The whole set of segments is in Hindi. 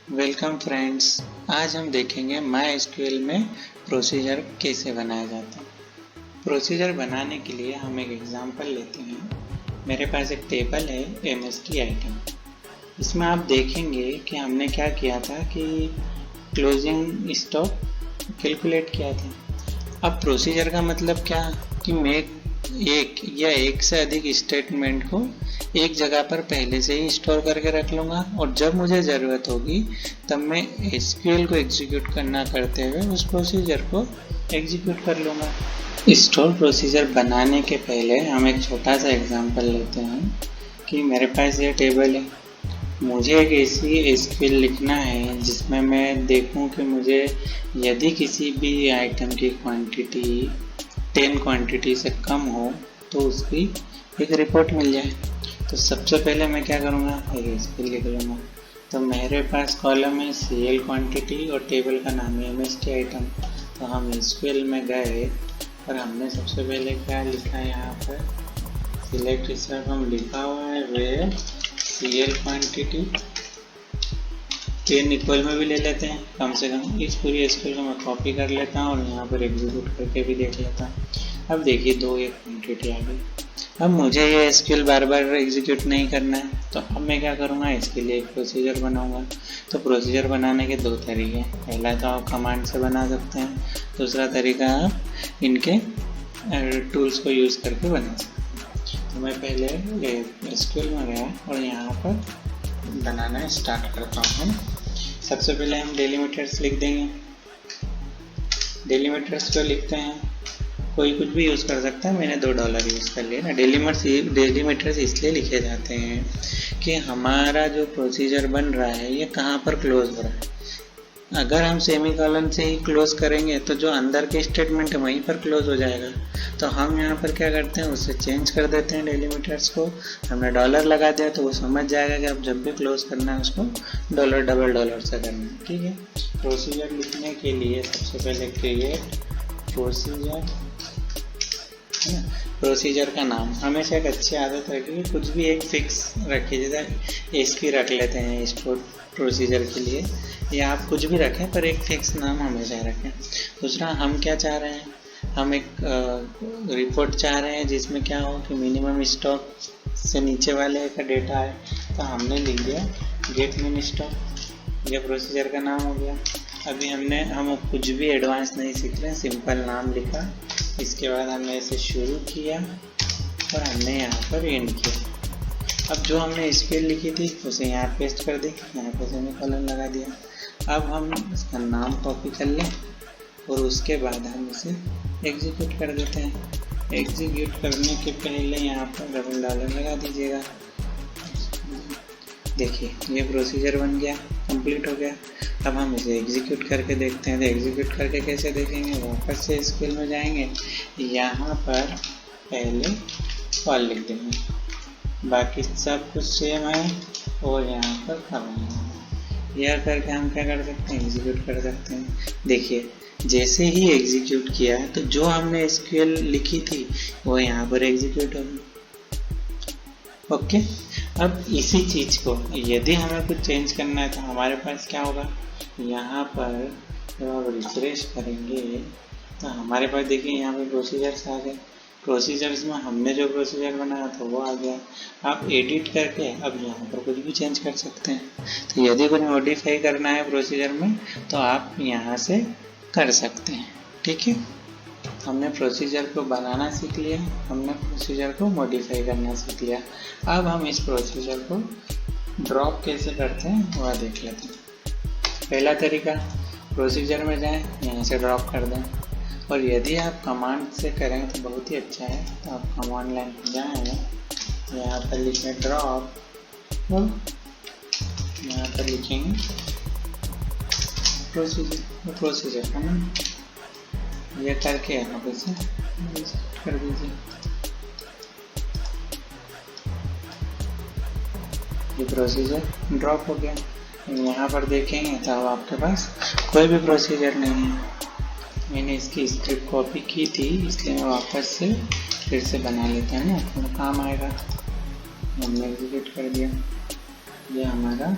Welcome friends. आज हम देखेंगे MySQL में प्रोसीजर कैसे बनाया जाता है। प्रोसीजर बनाने के लिए हम एक एग्जांपल लेते हैं। मेरे पास एक टेबल है MST आइटम। इसमें आप देखेंगे कि हमने क्या किया था कि क्लोजिंग स्टॉक कैलकुलेट किया था। अब प्रोसीजर का मतलब क्या कि मैं एक या एक से अधिक स्टेटमेंट को एक जगह पर पहले से ही स्टोर करके रख लूँगा और जब मुझे ज़रूरत होगी तब मैं SQL को एग्जीक्यूट करना करते हुए उस प्रोसीजर को एग्जीक्यूट कर लूँगा। स्टोर प्रोसीजर बनाने के पहले हम एक छोटा सा एग्जांपल लेते हैं कि मेरे पास ये टेबल है। मुझे एक ऐसी SQL लिखना है जिसमें मैं देखूं कि मुझे यदि किसी भी आइटम की क्वांटिटी 10 क्वांटिटी से कम हो तो उसकी एक रिपोर्ट मिल जाए। तो सबसे पहले मैं क्या करूँगा, एक SQL लिख लूँगा। तो मेरे पास कॉलम है CL क्वांटिटी और टेबल का नाम है MST आइटम। तो हम SQL में गए और हमने सबसे पहले क्या लिखा है, यहाँ पर सिलेक्ट स्टेप हम लिखा हुआ है वे CL क्वांटिटी 10 इक्वल में भी ले लेते हैं। कम से कम इस पूरी SQL को मैं कॉपी कर लेता हूँ और यहाँ पर एग्जीक्यूट करके भी देख लेता हूँ। अब देखिए दो एक क्वांटिटी आ गई। अब मुझे ये SQL बार बार एग्जीक्यूट नहीं करना है, तो अब मैं क्या करूँगा, इसके लिए एक प्रोसीजर बनाऊँगा। तो प्रोसीजर बनाने के दो तरीके हैं। पहला तो आप कमांड से बना सकते हैं, दूसरा तरीका आप इनके टूल्स को यूज़ करके बना सकते हैं। तो मैं पहले SQL में गया और यहाँ पर बनाना स्टार्ट करता हूँ। सबसे पहले हम डेलीमीटर्स लिख देंगे। डेलीमीटर्स को लिखते हैं, कोई कुछ भी यूज़ कर सकता है, मैंने $2 यूज़ कर लिया ना। डेलीमीटर्स इसलिए लिखे जाते हैं कि हमारा जो प्रोसीजर बन रहा है ये कहाँ पर क्लोज हो रहा है। अगर हम सेमीकोलन से ही क्लोज करेंगे तो जो अंदर के स्टेटमेंट है वहीं पर क्लोज हो जाएगा। तो हम यहाँ पर क्या करते हैं, उससे चेंज कर देते हैं डेलीमीटर्स को। हमने $, लगा दिया तो वो समझ जाएगा कि अब जब भी क्लोज करना है उसको $, से करना है। ठीक है। प्रोसीजर लिखने के लिए सबसे पहले क्रिएट प्रोसीजर, प्रोसीजर का नाम हमेशा एक अच्छी आदत रखिए, कुछ भी एक फिक्स रखिए। जैसे SP रख लेते हैं स्टोर प्रोसीजर के लिए, या आप कुछ भी रखें पर एक फिक्स नाम हमेशा रखें। दूसरा, हम क्या चाह रहे हैं, हम एक रिपोर्ट चाह रहे हैं जिसमें क्या हो कि मिनिमम स्टॉक से नीचे वाले का डेटा है। तो हमने लिख दिया गेट मिन स्टॉक, ये प्रोसीजर का नाम हो गया। अभी हम कुछ भी एडवांस नहीं सीख रहे हैं, सिंपल नाम लिखा। इसके बाद हमने इसे शुरू किया और हमने यहाँ पर एंड किया। अब जो हमने SQL लिखी थी उसे यहाँ पेस्ट कर दी, यहाँ पर सेमीकोलन लगा दिया। अब हम इसका नाम कॉपी कर लें और उसके बाद हम इसे एग्जीक्यूट कर देते हैं। एग्जीक्यूट करने के पहले यहाँ पर $, लगा दीजिएगा। देखिए ये प्रोसीजर बन गया, कंप्लीट हो गया। अब हम इसे एग्जीक्यूट करके देखते हैं। तो एग्जीक्यूट करके कैसे देखेंगे, वापस से SQL में जाएंगे, यहाँ पर पहले कॉल लिख देंगे, बाकी सब कुछ सेम है और यहाँ पर कमेंट। यह करके हम क्या कर सकते हैं, एग्जीक्यूट कर सकते हैं। देखिए जैसे ही एग्जीक्यूट किया तो जो हमने SQL लिखी थी वो यहाँ पर एग्जीक्यूट होगी। ओके। अब इसी चीज़ को यदि हमें कुछ चेंज करना है तो हमारे पास क्या होगा, यहाँ पर जब आप रिफ्रेश करेंगे तो हमारे पास देखिए यहाँ पे प्रोसीजर्स आ गए। प्रोसीजर्स में हमने जो प्रोसीजर बनाया था वो आ गया। आप एडिट करके अब यहाँ पर कुछ भी चेंज कर सकते हैं। तो यदि कुछ मॉडिफाई करना है प्रोसीजर में तो आप यहाँ से कर सकते हैं। ठीक है। हमने प्रोसीजर को बनाना सीख लिया, हमने प्रोसीजर को मॉडिफाई करना सीख लिया। अब हम इस प्रोसीजर को ड्रॉप कैसे करते हैं वह देख लेते हैं। पहला तरीका, प्रोसीजर में जाएं, यहाँ से ड्रॉप कर दें। और यदि आप कमांड से करें तो बहुत ही अच्छा है। तो आप कमांड लाइन पर जाएँ, यहाँ पर लिखें ड्रॉप और यहाँ पर लिखेंगे प्रोसीजर का नाम। ये करके आप इसे कर दीजिए। ये प्रोसीजर ड्रॉप हो गया। यहाँ पर देखेंगे तो अब आपके पास कोई भी प्रोसीजर नहीं है। मैंने इसकी स्क्रिप्ट कॉपी की थी इसलिए मैं वापस से फिर से बना लेता हूँ ना, थोड़ा काम आएगा। हमने एग्जीक्यूट कर दिया, ये हमारा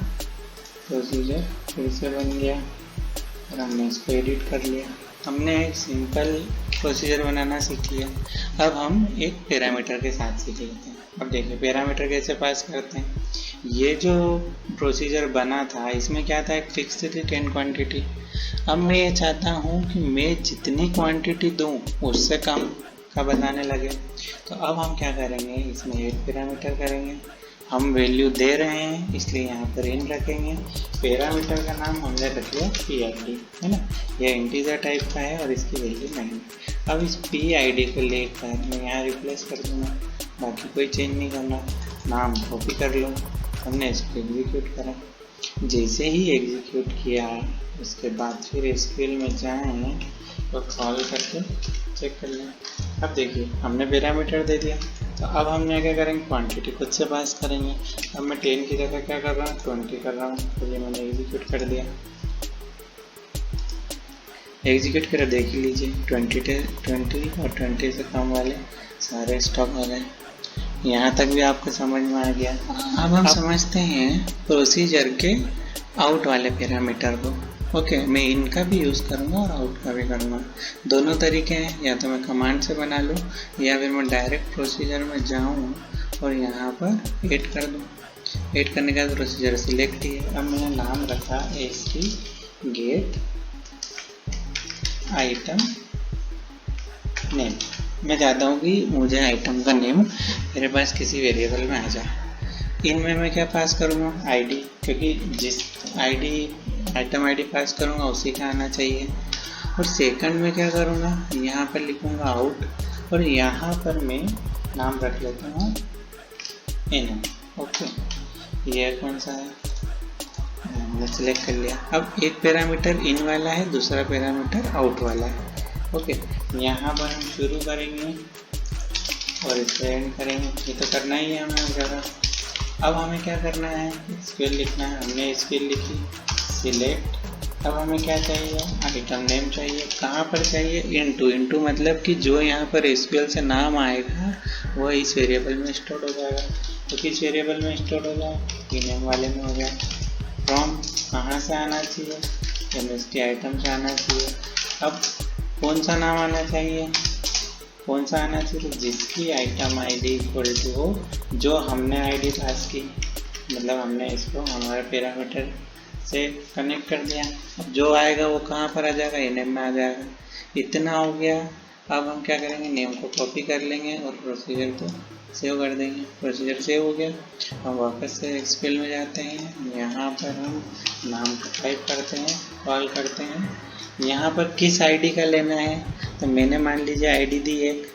प्रोसीजर फिर से बन गया और हमने इसको एडिट कर लिया। हमने एक सिंपल प्रोसीजर बनाना सीख लिया। अब हम एक पैरामीटर के साथ सीख लेते हैं। अब देखिए पैरामीटर कैसे पास करते हैं। ये जो प्रोसीजर बना था इसमें क्या था, एक फिक्स थी 10 क्वांटिटी। अब मैं ये चाहता हूँ कि मैं जितनी क्वांटिटी दूँ उससे कम का बताने लगे। तो अब हम क्या करेंगे, इसमें एक पैरामीटर करेंगे। हम वैल्यू दे रहे हैं इसलिए यहाँ पर इन रखेंगे। पैरामीटर का नाम हमने रख लिया PID, है ना। यह इंटीजर टाइप का है और इसकी वैल्यू 9। अब इस PID को लेकर मैं यहाँ रिप्लेस कर दूँगा, बाकी कोई चेंज नहीं करना। नाम कॉपी कर लो। हमने इसको एग्जीक्यूट करा। जैसे ही एग्जीक्यूट किया उसके बाद फिर SQL में जाएँ और सॉल्व करके चेक कर लें। अब देखिए हमने पैरामीटर दे दिया। तो अब हमने क्या करेंगे, क्वांटिटी खुद से पास करेंगे। अब मैं 10 की जगह क्या कर रहा हूँ, 20 कर रहा हूँ। तो ये मैंने एग्जीक्यूट कर दिया। एग्जीक्यूट कर देख लीजिए 20 और 20 से कम वाले सारे स्टॉक हो गए। यहाँ तक भी आपको समझ में आ गया। अब हम समझते हैं प्रोसीजर के आउट वाले पैरामीटर को। ओके, मैं इनका भी यूज़ करूँगा और आउट का भी करूँगा। दोनों तरीके हैं, या तो मैं कमांड से बना लूँ या फिर मैं डायरेक्ट प्रोसीजर में जाऊँ और यहाँ पर ऐड कर दूँ। ऐड करने के बाद प्रोसीजर सिलेक्ट किया। अब मैंने नाम रखा ST गेट आइटम नेम। मैं चाहता हूँ कि मुझे आइटम का नेम मेरे पास किसी वेरिएबल में आ जाए। इनमें मैं क्या पास करूँगा, ID, क्योंकि जिस आइटम ID पास करूँगा उसी का आना चाहिए। और सेकंड में क्या करूँगा, यहाँ पर लिखूँगा आउट और यहाँ पर मैं नाम रख लेता हूँ NM। ओके, ये कौन सा है, हमने सेलेक्ट कर लिया। अब एक पैरामीटर इन वाला है, दूसरा पैरामीटर आउट वाला है। ओके, यहाँ पर हम शुरू करेंगे और इसको एंड करेंगे। ये तो करना ही है हमें ज़्यादा। अब हमें क्या करना है, SQL लिखना है। हमने SQL लिखी, सिलेक्ट। अब हमें क्या चाहिए, आइटम नेम चाहिए। कहाँ पर चाहिए, इनटू मतलब कि जो यहाँ पर SQL से नाम आएगा वो इस वेरिएबल में स्टोर हो जाएगा। तो किस वेरिएबल में स्टोर हो जाए, नेम वाले में हो जाए। फ्रॉम कहाँ से आना चाहिए, MST आइटम से आना चाहिए। अब कौन सा नाम आना चाहिए, कौन सा आना चाहिए, जिसकी आइटम ID इक्वल टू हो जो हमने ID पास की। मतलब हमने इसको हमारे पैरामीटर से कनेक्ट कर दिया। अब जो आएगा वो कहाँ पर आ जाएगा, NM में आ जाएगा। इतना हो गया। अब हम क्या करेंगे, नेम को कॉपी कर लेंगे और प्रोसीजर को सेव कर देंगे। प्रोसीजर सेव हो गया। हम वापस से SQL में जाते हैं। यहाँ पर हम नाम को टाइप करते हैं, कॉल करते हैं। यहाँ पर किस ID का लेना है, तो मैंने मान लीजिए ID दी 1।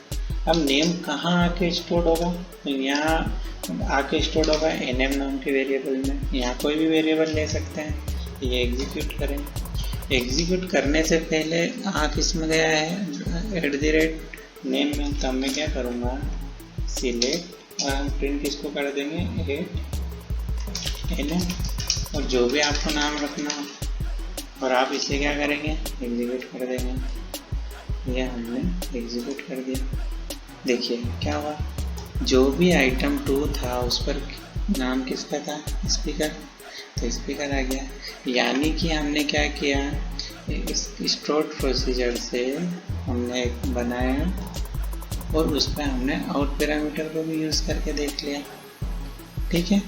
अब नेम कहाँ आके स्टोर होगा, तो यहाँ आके स्टोर होगा NM नाम के वेरिएबल में। यहाँ कोई भी वेरिएबल ले सकते हैं। ये एग्जीक्यूट करें। एग्जीक्यूट करने से पहले किसमें गया है, @नेम में। तब मैं क्या करूँगा, सिलेक्ट और हम प्रिंट किसको कर देंगे, NM, और जो भी आपको नाम रखना हो। और आप इसे क्या करेंगे, एग्जीक्यूट कर देंगे। यह हमने एग्जीक्यूट कर दिया। देखिए क्या हुआ, जो भी आइटम 2 था उस पर नाम किसका था, स्पीकर। तो स्पीकर आ गया। यानी कि हमने क्या किया, इस स्टोर्ड प्रोसीजर से हमने एक बनाया और उस पर हमने आउट पैरामीटर को भी यूज़ करके देख लिया। ठीक है।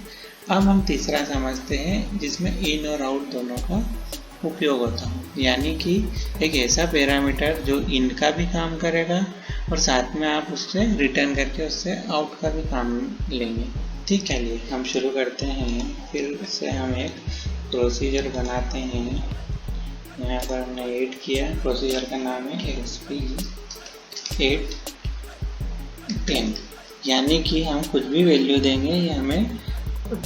अब हम तीसरा समझते हैं जिसमें इन और आउट दोनों का उपयोग होता है। यानी कि एक ऐसा पैरामीटर जो इन का भी काम करेगा और साथ में आप उससे रिटर्न करके उससे आउट का भी काम लेंगे। ठीक है, लिए हम शुरू करते हैं। फिर से हम एक प्रोसीजर बनाते हैं। यहाँ पर हमने ऐड किया, प्रोसीजर का नाम है SP 810। यानी कि हम कुछ भी वैल्यू देंगे ये हमें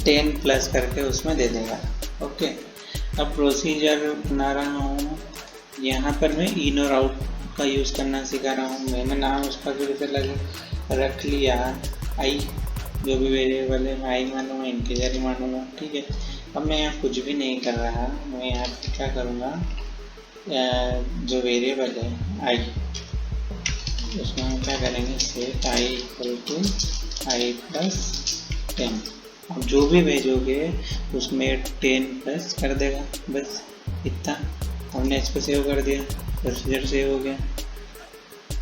10 प्लस करके उसमें दे देगा। ओके, अब प्रोसीजर बना रहा हूँ। यहाँ पर मैं इन और आउट का यूज़ करना सिखा रहा हूँ। मैंने नाम उसका फिर से रख लिया आई, जो भी वेरिएबल है मैं आई मानूंगा, इंटीजर ही मानूंगा। ठीक है। अब मैं यहाँ कुछ भी नहीं कर रहा, मैं यहाँ क्या करूँगा, जो वेरिएबल है आई, उसमें हम क्या करेंगे, set I equal to I plus 10। अब जो भी भेजोगे उसमें 10 प्लस कर देगा, बस इतना। हमने इसको सेव कर दिया, प्रोसीजर सेव हो गया।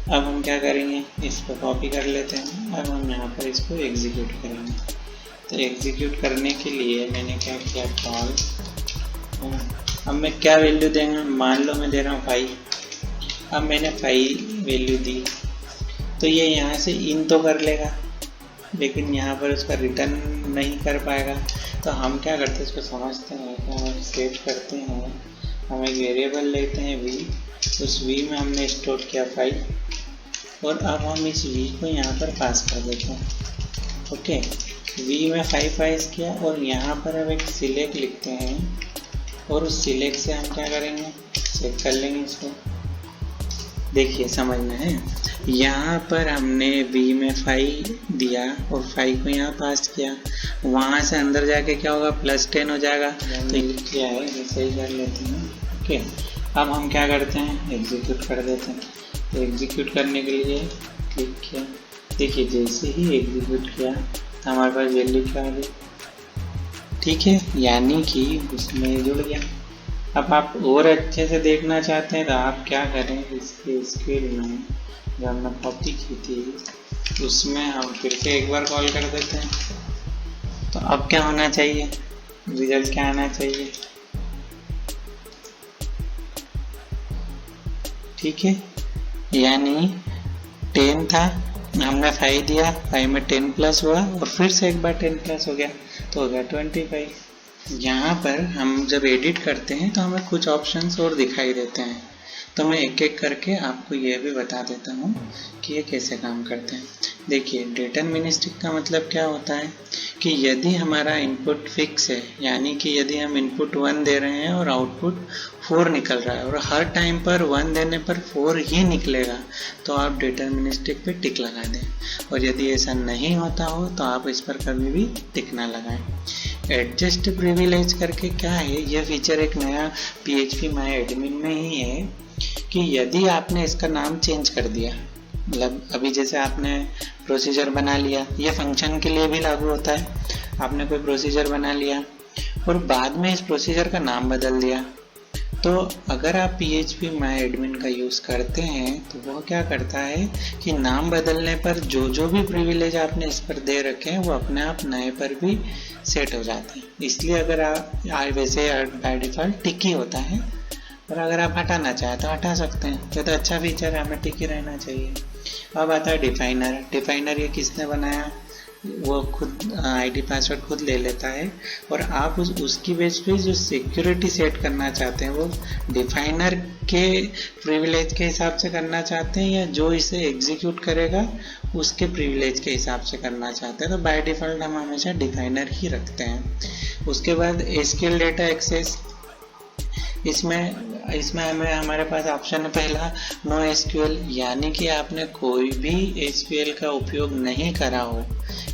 अब हम क्या करेंगे, इसको कॉपी कर लेते हैं। अब हम यहाँ पर इसको एग्जीक्यूट करेंगे। तो एग्जीक्यूट करने के लिए मैंने क्या किया, कॉल। अब मैं क्या वैल्यू देंगे, मान लो मैं दे रहा हूँ 5। अब मैंने 5 वैल्यू दी तो ये यहाँ से इन तो कर लेगा, लेकिन यहाँ पर उसका रिटर्न नहीं कर पाएगा। तो हम क्या करते हैं, इसको समझते हैं कि हम सेट करते हैं। हम एक वेरिएबल लेते हैं v, उस v में हमने स्टोर किया 5 और अब हम इस v को यहाँ पर पास कर देते हैं। ओके, v में 5 पास किया और यहाँ पर अब एक सिलेक्ट लिखते हैं और उस सिलेक्ट से हम क्या करेंगे, चेक कर लेंगे इसको। देखिए समझना है, यहाँ पर हमने v में 5 दिया और 5 को यहाँ पास किया, वहाँ से अंदर जाके क्या होगा, +10 हो जाएगा। तो ये क्या है, ऐसे ही कर लेते हैं। ओके, अब हम क्या करते हैं, एग्जीक्यूट कर देते हैं। तो एग्जीक्यूट करने के लिए क्लिक किया, देखिए जैसे ही एग्जीक्यूट किया तो हमारे पास वैल्यू क्या आ गई, ठीक है, यानी कि उसमें जुड़ गया। अब आप और अच्छे से देखना चाहते हैं तो आप क्या करें, इसके स्क्रीन में जो हमने कॉपी की थी उसमें हम फिर से एक बार कॉल कर देते हैं। तो अब क्या होना चाहिए, रिजल्ट क्या आना चाहिए, ठीक है, यानी 10 था, हमने 5 दिया, 5 में 10 प्लस हुआ और फिर से एक बार 10 प्लस हो गया तो हो गया 25। यहाँ पर हम जब एडिट करते हैं तो हमें कुछ ऑप्शंस और दिखाई देते हैं, तो मैं एक एक करके आपको यह भी बता देता हूँ कि ये कैसे काम करते हैं। देखिए, डिटरमिनिस्टिक का मतलब क्या होता है कि यदि हमारा इनपुट फिक्स है, यानी कि यदि हम इनपुट 1 दे रहे हैं और आउटपुट 4 निकल रहा है और हर टाइम पर 1 देने पर 4 ही निकलेगा, तो आप डिटरमिनिस्टिक पे टिक लगा दें। और यदि ऐसा नहीं होता हो तो आप इस पर कभी भी टिक ना लगाएं। एडजस्ट प्रिविलेज करके क्या है, यह फीचर एक नया PHP माय एडमिन में ही है कि यदि आपने इसका नाम चेंज कर दिया, मतलब अभी जैसे आपने प्रोसीजर बना लिया, ये फंक्शन के लिए भी लागू होता है। आपने कोई प्रोसीजर बना लिया और बाद में इस प्रोसीजर का नाम बदल दिया, तो अगर आप PHP माय एडमिन का यूज़ करते हैं तो वो क्या करता है कि नाम बदलने पर जो भी प्रिविलेज आपने इस पर दे रखे हैं वो अपने आप नए पर भी सेट हो जाते हैं। इसलिए अगर आप वैसे बाय डिफ़ॉल्ट टिक ही होता है, और अगर आप हटाना चाहें तो हटा सकते हैं। ये तो अच्छा फीचर है, हमें टिक ही रहना चाहिए। अब आता है डिफाइनर। डिफाइनर ये किसने बनाया, वो खुद ID पासवर्ड खुद ले लेता है और आप उसकी बेस पे जो सिक्योरिटी सेट करना चाहते हैं वो डिफाइनर के प्रिविलेज के हिसाब से करना चाहते हैं या जो इसे एग्जीक्यूट करेगा उसके प्रिविलेज के हिसाब से करना चाहते हैं। तो बाय डिफ़ॉल्ट हम हमेशा डिफाइनर ही रखते हैं। उसके बाद SQL डेटा एक्सेस, इसमें हमारे पास ऑप्शन है पहला नो SQL, यानी कि आपने कोई भी SQL का उपयोग नहीं करा हो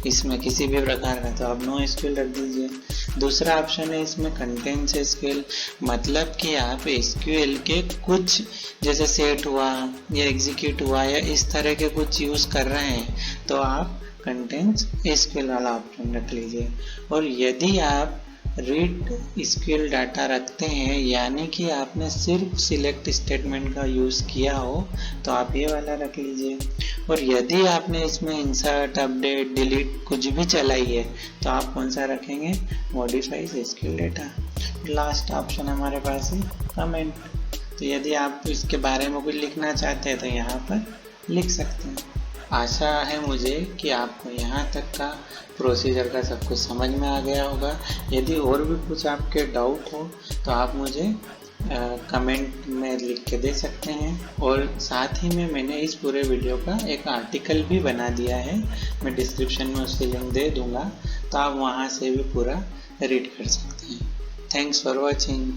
इसमें किसी भी प्रकार का, तो आप नो SQL रख दीजिए। दूसरा ऑप्शन है इसमें कंटेन्स SQL, मतलब कि आप SQL के कुछ जैसे सेट हुआ या एग्जीक्यूट हुआ या इस तरह के कुछ यूज़ कर रहे हैं तो आप कंटेन्स SQL वाला ऑप्शन रख लीजिए। और यदि आप रीड SQL डाटा रखते हैं, यानी कि आपने सिर्फ सिलेक्ट स्टेटमेंट का यूज़ किया हो, तो आप ये वाला रख लीजिए। और यदि आपने इसमें इंसर्ट, अपडेट, डिलीट कुछ भी चलाई है तो आप कौन सा रखेंगे, modifies SQL data. Last option हमारे पास है कमेंट, तो यदि आप इसके बारे में कुछ लिखना चाहते हैं तो यहाँ पर लिख सकते हैं। आशा है मुझे कि आपको यहाँ तक का प्रोसीजर का सब कुछ समझ में आ गया होगा। यदि और भी कुछ आपके डाउट हो तो आप मुझे कमेंट में लिख के दे सकते हैं। और साथ ही में मैंने इस पूरे वीडियो का एक आर्टिकल भी बना दिया है, मैं डिस्क्रिप्शन में उसकी लिंक दे दूँगा, तो आप वहाँ से भी पूरा रीड कर सकते हैं। Thanks for watching.